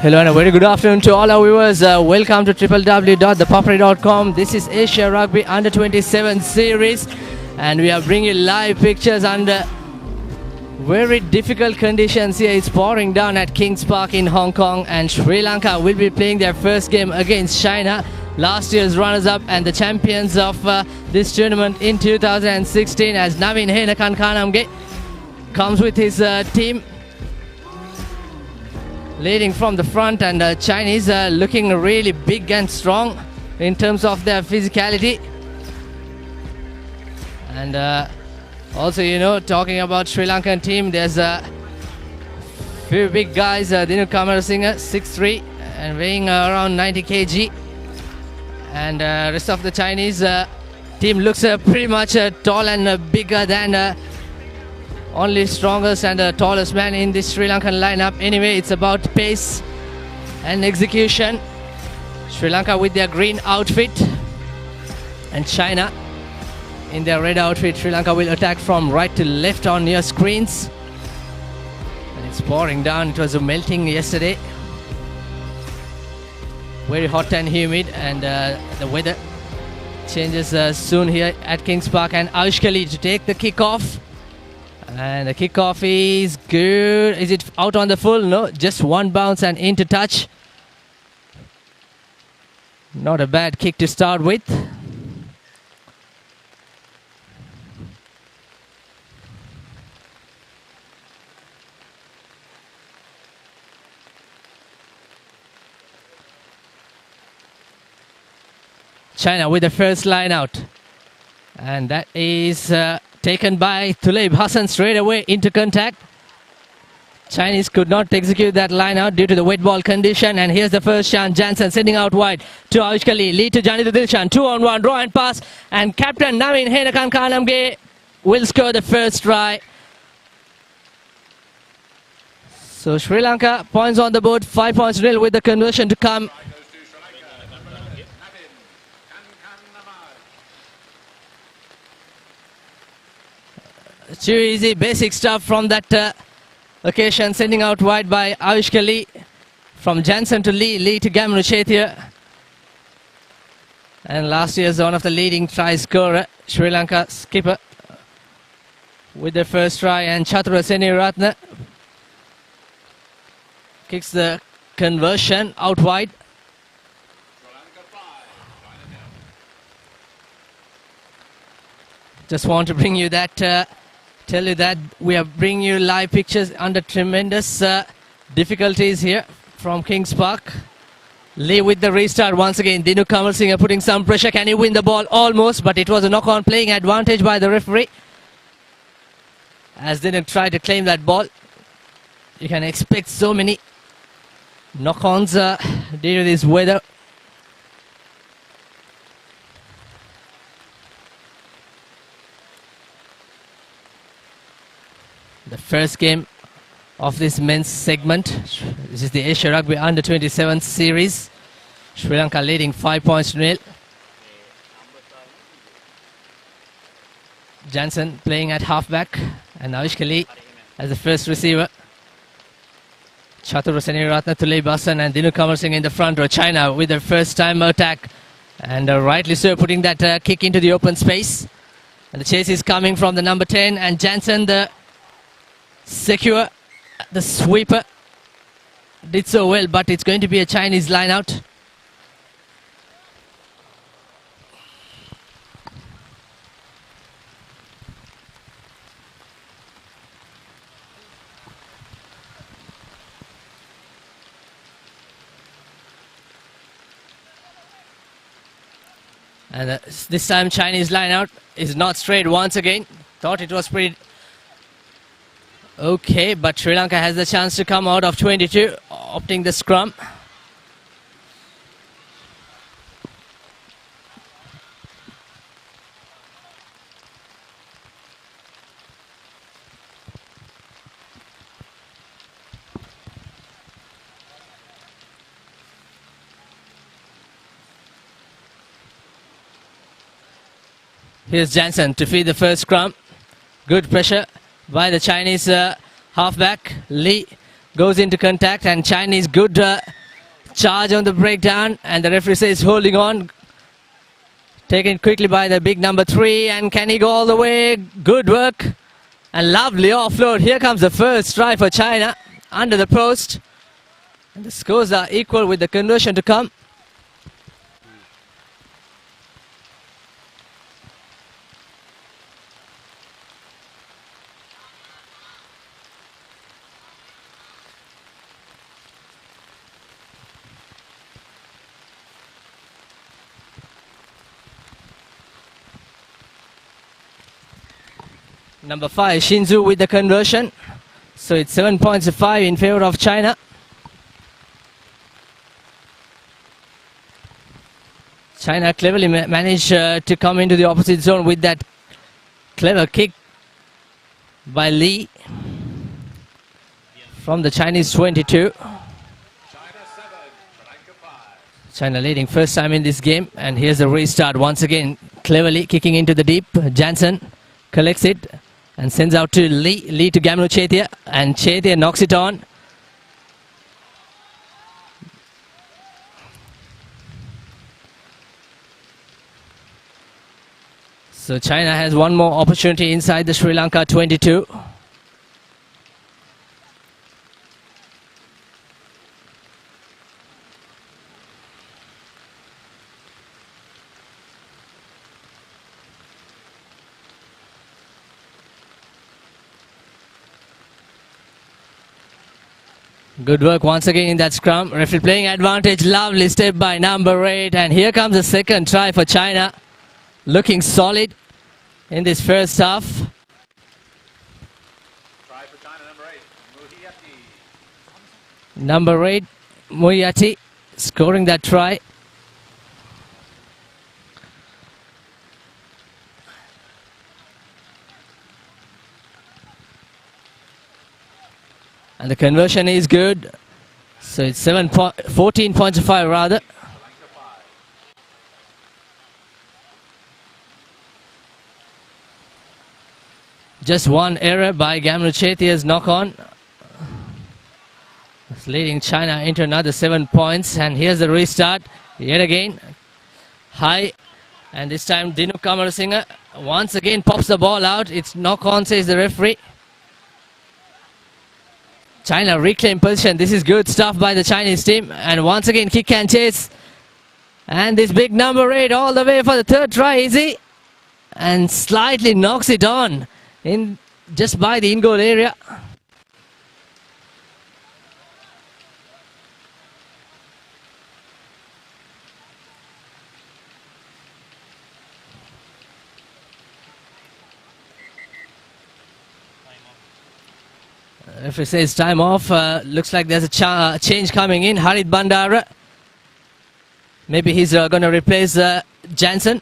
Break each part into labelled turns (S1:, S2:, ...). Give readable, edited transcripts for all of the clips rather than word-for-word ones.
S1: Hello and a very good afternoon to all our viewers. Welcome to www.thepapare.com. This is Asia Rugby Under 27 series, and we are bringing you live pictures under very difficult conditions here. It's pouring down at Kings Park in Hong Kong, and Sri Lanka will be playing their first game against China, last year's runners-up and the champions of this tournament in 2016, as Navin Henakan comes with his team, leading from the front, and the Chinese are looking really big and strong in terms of their physicality. And also, you know, talking about Sri Lankan team, there's a few big guys. Dinu Kamarasinghe, 6'3", and weighing around 90 kg. And rest of the Chinese team looks pretty much tall and bigger than only strongest and the tallest man in this Sri Lankan lineup. Anyway, it's about pace and execution. Sri Lanka with their green outfit and China in their red outfit. Sri Lanka will attack from right to left on your screens. And it's pouring down. It was melting yesterday. Very hot and humid, and the weather changes soon here at Kings Park. And Aushkali to take the kickoff. And the kickoff is good. Is it out on the full? No, just one bounce and into touch. Not a bad kick to start with. China with the first line out. And that is taken by Tuleb Hassan straight away into contact. Chinese could not execute that line out due to the wet ball condition. And here's the first chance. Jansen sending out wide to Aushkali. Lead to Janitha Dilshan. 2-on-1. Draw and pass. And captain Navin Henakan will score the first try. So Sri Lanka points on the board. 5 points nil with the conversion to come. Too easy, basic stuff from that occasion. Sending out wide by Aushkali. From Jansen to Lee. Lee to Gamru Chethia. And last year's one of the leading try scorer, Sri Lanka skipper, with their first try. And Chatura Seniratne kicks the conversion out wide. Just want to bring you that, tell you that we are bringing you live pictures under tremendous difficulties here from Kings Park. Lee with the restart once again. Dinu Kamarasinghe putting some pressure. Can he win the ball? Almost, but it was a knock-on, playing advantage by the referee, as Dinu tried to claim that ball. You can expect so many knock-ons due to this weather. The first game of this men's segment. This is the Asia Rugby Under 27 series. Sri Lanka leading 5 points to nil. Jansen playing at halfback, and Aushkali as the first receiver. Chatura Seniratne, Tuleb Hassan and Dinu Kamarasinghe in the front row. China with their first time attack, and rightly so, putting that kick into the open space. And the chase is coming from the number 10, and Jansen, the secure, the sweeper, did so well, but it's going to be a Chinese line out. And this time Chinese line out is not straight once again. Thought it was pretty okay, but Sri Lanka has the chance to come out of 22, opting the scrum. Here's Jansen to feed the first scrum. Good pressure by the Chinese halfback. Lee goes into contact, and Chinese good charge on the breakdown, and the referee says holding on. Taken quickly by the big number 3, and can he go all the way? Good work, and lovely offload. Here comes the first try for China under the post, and the scores are equal with the conversion to come. Number 5, Shinzu with the conversion. So it's 7 points to 5 in favor of China. China cleverly managed to come into the opposite zone with that clever kick by Lee from the Chinese 22. China leading first time in this game, and here's the restart once again. Cleverly kicking into the deep. Jansen collects it and sends out to Lee. Lee to Gamnu Chetia, and Chetia knocks it on. So China has one more opportunity inside the Sri Lanka 22. Good work once again in that scrum. Referee playing advantage. Lovely step by number 8. And here comes the second try for China. Looking solid in this first half.
S2: Try for China, number 8, Muhiati.
S1: Number 8, Muhiati, scoring that try. And the conversion is good. So it's 14 points to 5 rather. Just one error by Gamnu Chetia's knock-on. It's leading China into another 7 points. And here's the restart. Yet again. High. And this time Dinu Kamarasinghe once again pops the ball out. It's knock-on, says the referee. China reclaim position. This is good stuff by the Chinese team. And once again, kick and chase. And this big number 8 all the way for the third try, easy. And slightly knocks it on in just by the in-goal area. Referee says time off. Looks like there's a change coming in. Harit Bandara. Maybe he's going to replace Jansen.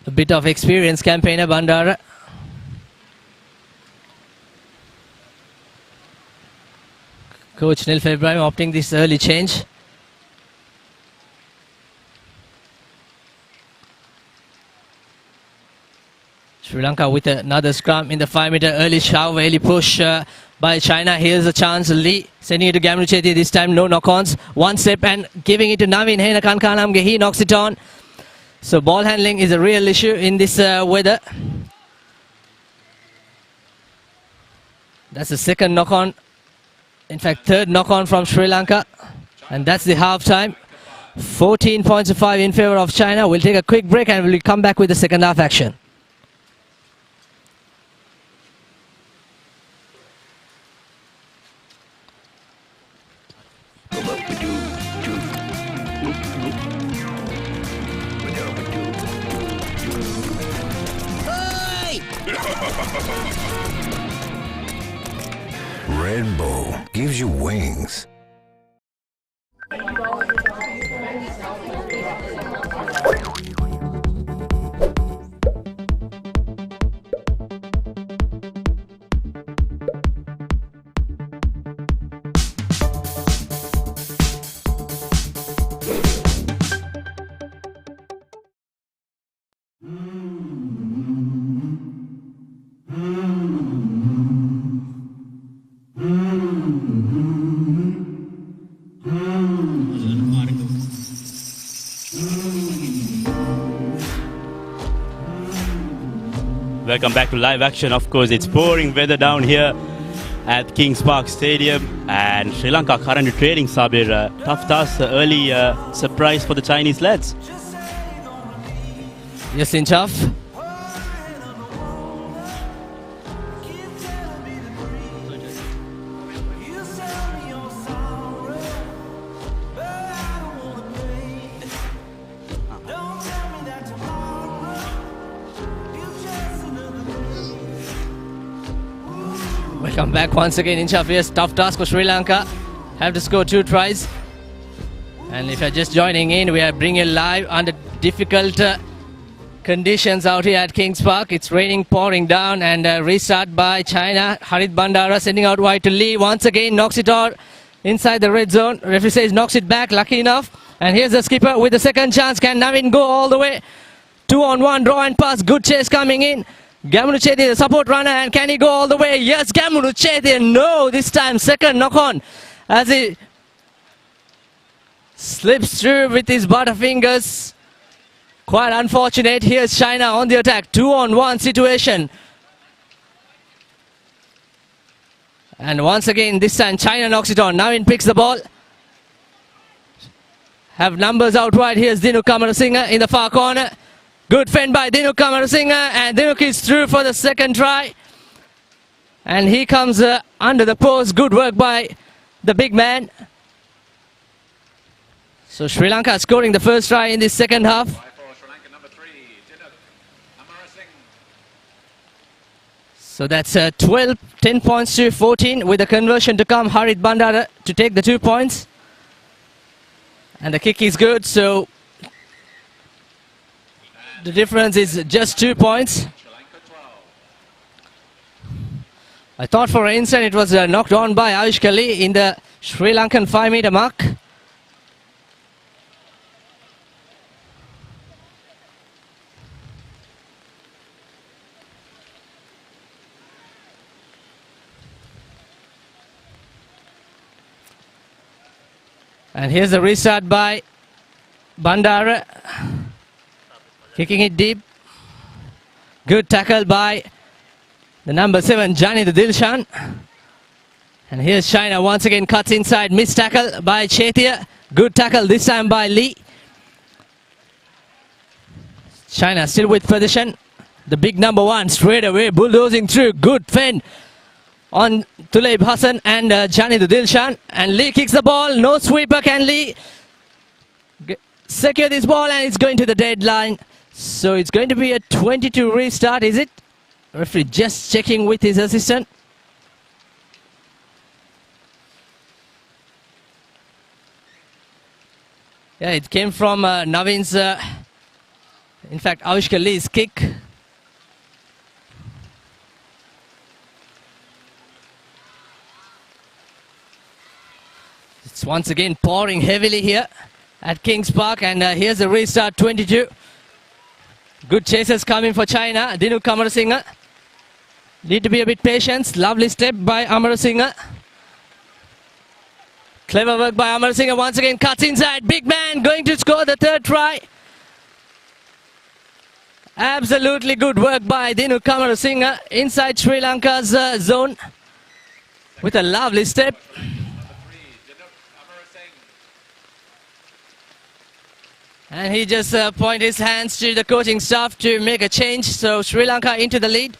S1: A bit of experienced campaigner, Bandara. Coach Nilf Ibrahim opting this early change. Sri Lanka with another scrum in the 5-meter early shove, early push by China. Here's a chance. Lee sending it to Gamnu Chetia. This time no knock-ons. One step and giving it to Navin Henakankanamge. He knocks it on. So ball handling is a real issue in this weather. That's the second knock-on. In fact, third knock-on from Sri Lanka. And that's the half-time. 14 points to 5 in favor of China. We'll take a quick break and we'll come back with the second half action.
S3: Red Bull gives you wings.
S2: back to live action. Of course, it's pouring weather down here at Kings Park Stadium, and Sri Lanka currently trailing, Sabir. Tough task, early surprise for the Chinese lads.
S1: Yes, in tough. Welcome back once again in Yes, tough task for Sri Lanka. Have to score 2 tries. And if you're just joining in, we are bringing you live under difficult conditions out here at Kings Park. It's raining, pouring down, and restart by China. Harit Bandara sending out wide to Lee. Once again, knocks it out inside the red zone. Referee says knocks it back, lucky enough. And here's the skipper with the second chance. Can Navin go all the way? 2-on-1, draw and pass. Good chase coming in. Gamunu Chethi, the support runner, and can he go all the way? Yes, Gamunu Chethi. No, this time second knock on as he slips through with his butterfingers. Quite unfortunate. Here's China on the attack. 2-on-1 situation. And once again, this time China knocks it on. Navin picks the ball. Have numbers out wide. Here's Dinu Kamarasinghe in the far corner. Good fend by Dinu Kamarasinghe, and Dinuk is through for the second try. And he comes under the post. Good work by the big man. So Sri Lanka scoring the first try in this second half. So that's 10 points to 14 with the conversion to come. Harit Bandara to take the 2 points. And the kick is good, so the difference is just 2 points. I thought for an instant it was knocked on by Ayush Kali in the Sri Lankan 5-meter mark. And here's the restart by Bandara. Kicking it deep. Good tackle by the number 7, Jani the Dilshan. And here's China once again, cuts inside. Missed tackle by Chetia. Good tackle this time by Lee. China still with position. The big number 1 straight away bulldozing through. Good fend on Tuleib Hassan and Jani the Dilshan. And Lee kicks the ball. No sweeper. Can Lee secure this ball? And it's going to the deadline. So it's going to be a 22 restart, is it? Referee just checking with his assistant. Yeah, it came from Navin's, in fact, Ayush Lee's kick. It's once again pouring heavily here at Kings Park, and here's the restart, 22. Good chases coming for China. Dinu Kamarasinghe. Need to be a bit patient. Lovely step by Amarasinghe. Clever work by Amarasinghe. Once again cuts inside. Big man going to score the 3rd try. Absolutely good work by Dinu Kamarasinghe inside Sri Lanka's zone with a lovely step. And he just pointed his hands to the coaching staff to make a change. So Sri Lanka into the lead.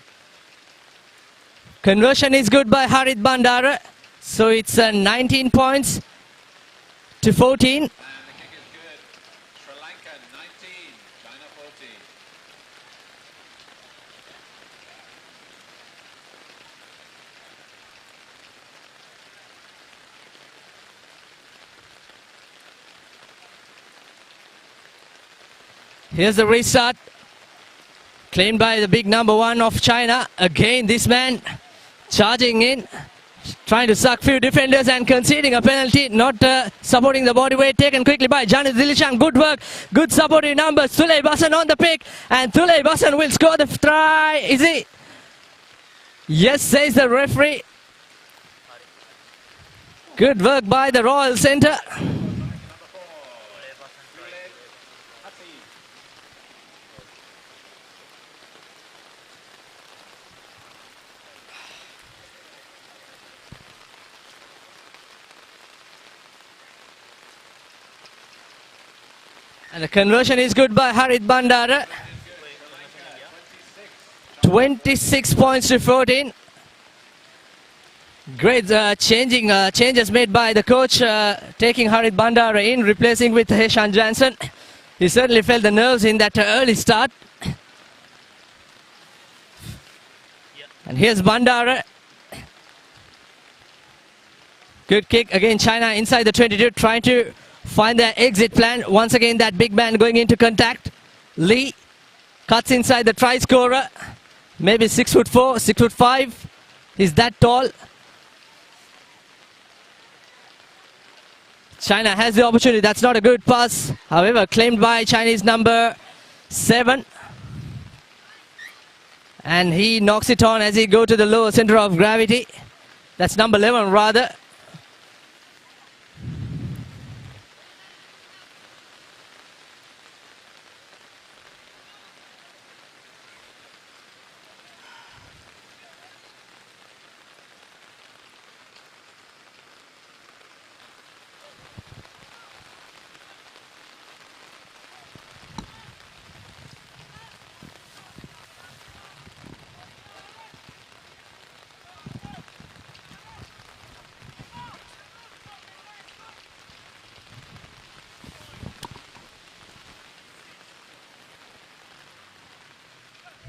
S1: Conversion is good by Harit Bandara. So it's 19 points to 14.
S4: And the kick is good. Sri Lanka 19, China 14.
S1: Here's the restart. Claimed by the big number 1 of China. Again, this man charging in. Trying to suck few defenders and conceding a penalty. Not supporting the body weight. Taken quickly by Janis Dilishan. Good work. Good supporting numbers. Tuleib Hassan on the pick. And Tuleib Hassan will score the try. Is he? Yes, says the referee. Good work by the Royal Centre. And the conversion is good by Harit Bandara. 26 points to 14. Great changes made by the coach, taking Harit Bandara in, replacing with Heshan Jansen. He certainly felt the nerves in that early start. And here's Bandara. Good kick. Again, China inside the 22, trying to find their exit plan. Once again, that big man going into contact. Lee cuts inside the try scorer. Maybe 6'4", 6'5". He's that tall. China has the opportunity. That's not a good pass. However, claimed by Chinese number 7. And he knocks it on as he go to the lower center of gravity. That's number 11 rather.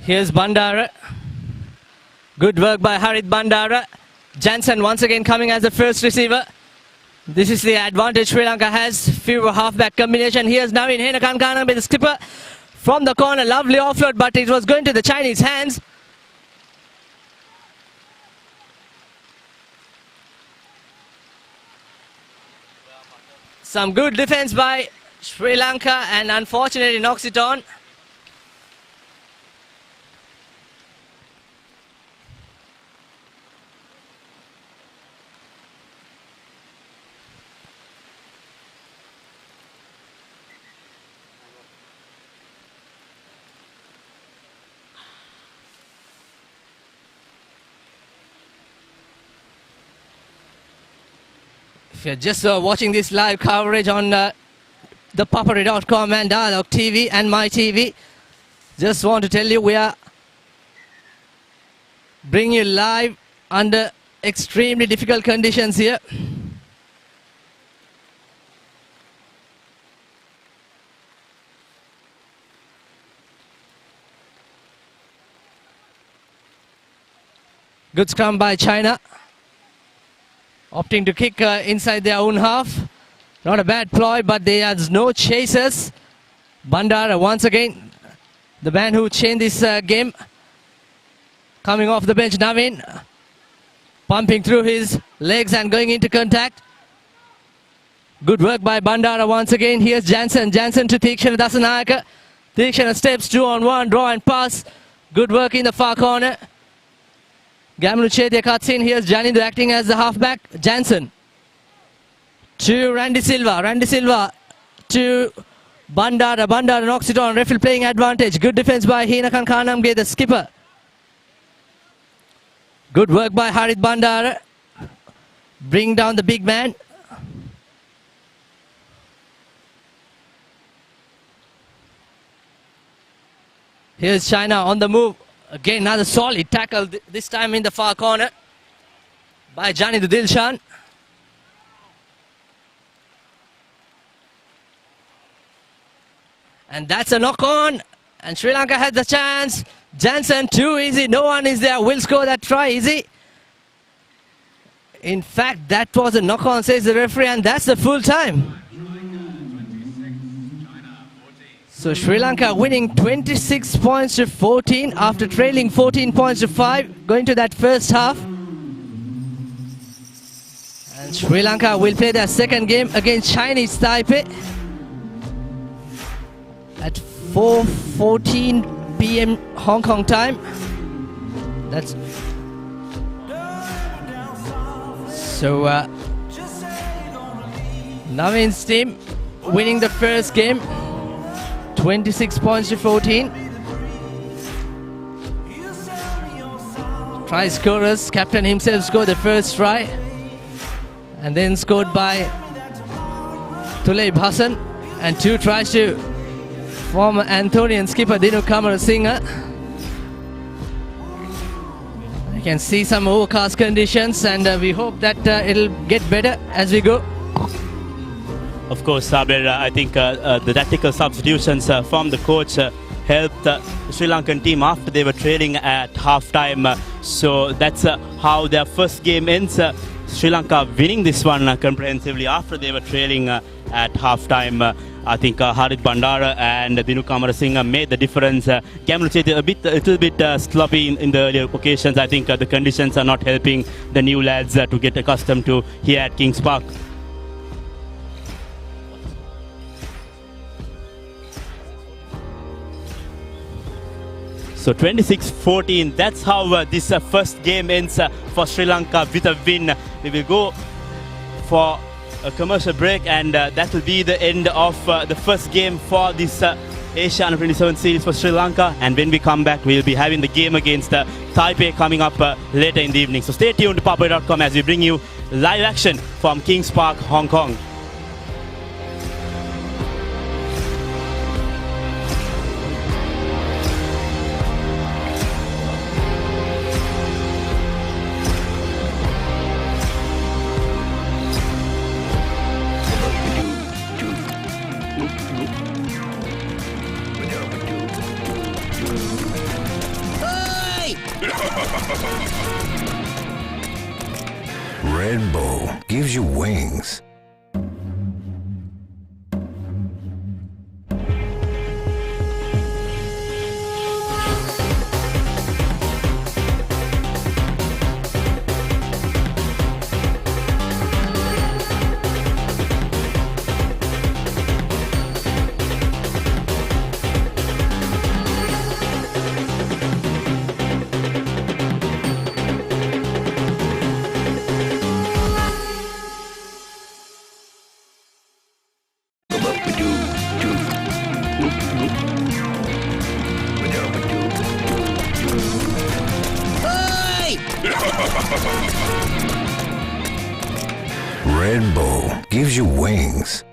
S1: Here's Bandara. Good work by Harit Bandara. Jansen once again coming as the first receiver. This is the advantage Sri Lanka has. Few halfback combination. Here's Navin Henakankanam with the skipper from the corner. Lovely offload, but it was going to the Chinese hands. Some good defense by Sri Lanka, and unfortunately knocks it on. If you're just watching this live coverage on ThePapare.com and Dialogue TV and My TV, just want to tell you we are bringing you live under extremely difficult conditions here. Good scrum by China. Opting to kick inside their own half. Not a bad ploy, but there's no chasers. Bandara once again, the man who changed this game. Coming off the bench, Navin. Pumping through his legs and going into contact. Good work by Bandara once again. Here's Jansen. Jansen to Thikshana Dasanayaka. Thikshana steps 2-on-1, draw and pass. Good work in the far corner. Gamlu Chetia cuts in. Here's Janindu acting as the halfback. Jansen to Randy Silva. Randy Silva to Bandara. Bandara knocks it on. Referee playing advantage. Good defense by Hinakan Kanamge, the skipper. Good work by Harit Bandara. Bring down the big man. Here's China on the move. Again, another solid tackle, this time in the far corner by Janindu Dilshan. And that's a knock on. And Sri Lanka has the chance. Jansen, too easy. No one is there. Will score that try easy. In fact, that was a knock on, says the referee, and that's the full time. So Sri Lanka winning 26 points to 14 after trailing 14 points to 5 going to that first half. And Sri Lanka will play their second game against Chinese Taipei at 4:14 p.m. Hong Kong time. That's so Navin's team winning the first game. 26 points to 14. Try scorers, captain himself scored the first try and then scored by Tuleib Hassan. And 2 tries to former Anthonian skipper Dinu Kamarasinghe. You can see some overcast conditions, and we hope that it'll get better as we go.
S2: Of course, Sabir, I think the tactical substitutions from the coach helped the Sri Lankan team after they were trailing at halftime. So that's how their first game ends. Sri Lanka winning this one comprehensively after they were trailing at halftime. I think Harit Bandara and Dinu Kamarasinghe made the difference. Cameron said a little bit sloppy in the earlier occasions. I think the conditions are not helping the new lads to get accustomed to here at Kings Park. So 26-14, that's how this first game ends for Sri Lanka with a win. We will go for a commercial break, and that will be the end of the first game for this Asia Under-27 series for Sri Lanka. And when we come back, we'll be having the game against ThePapare coming up later in the evening. So stay tuned to papare.com as we bring you live action from Kings Park, Hong Kong.
S3: Red Bull gives you wings. Red Bull gives you wings.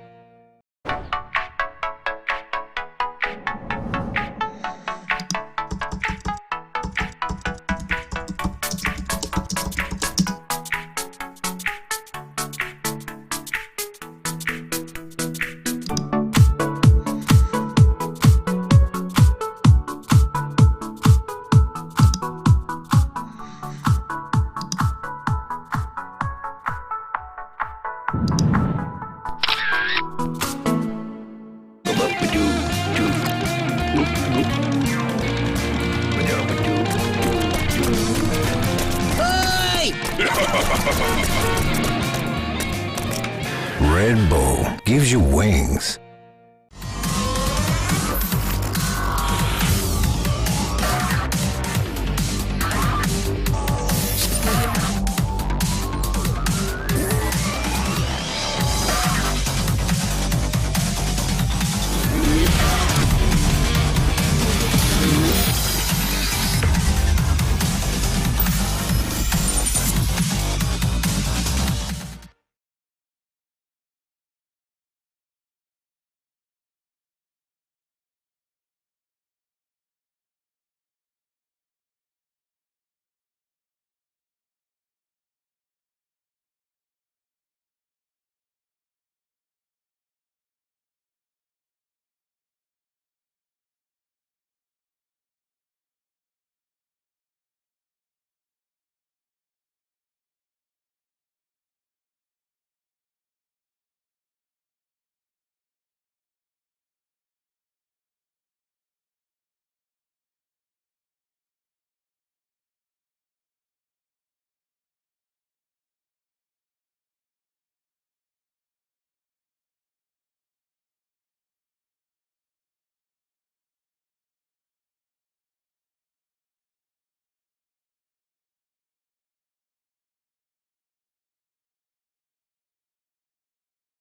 S3: Red Bull gives you wings.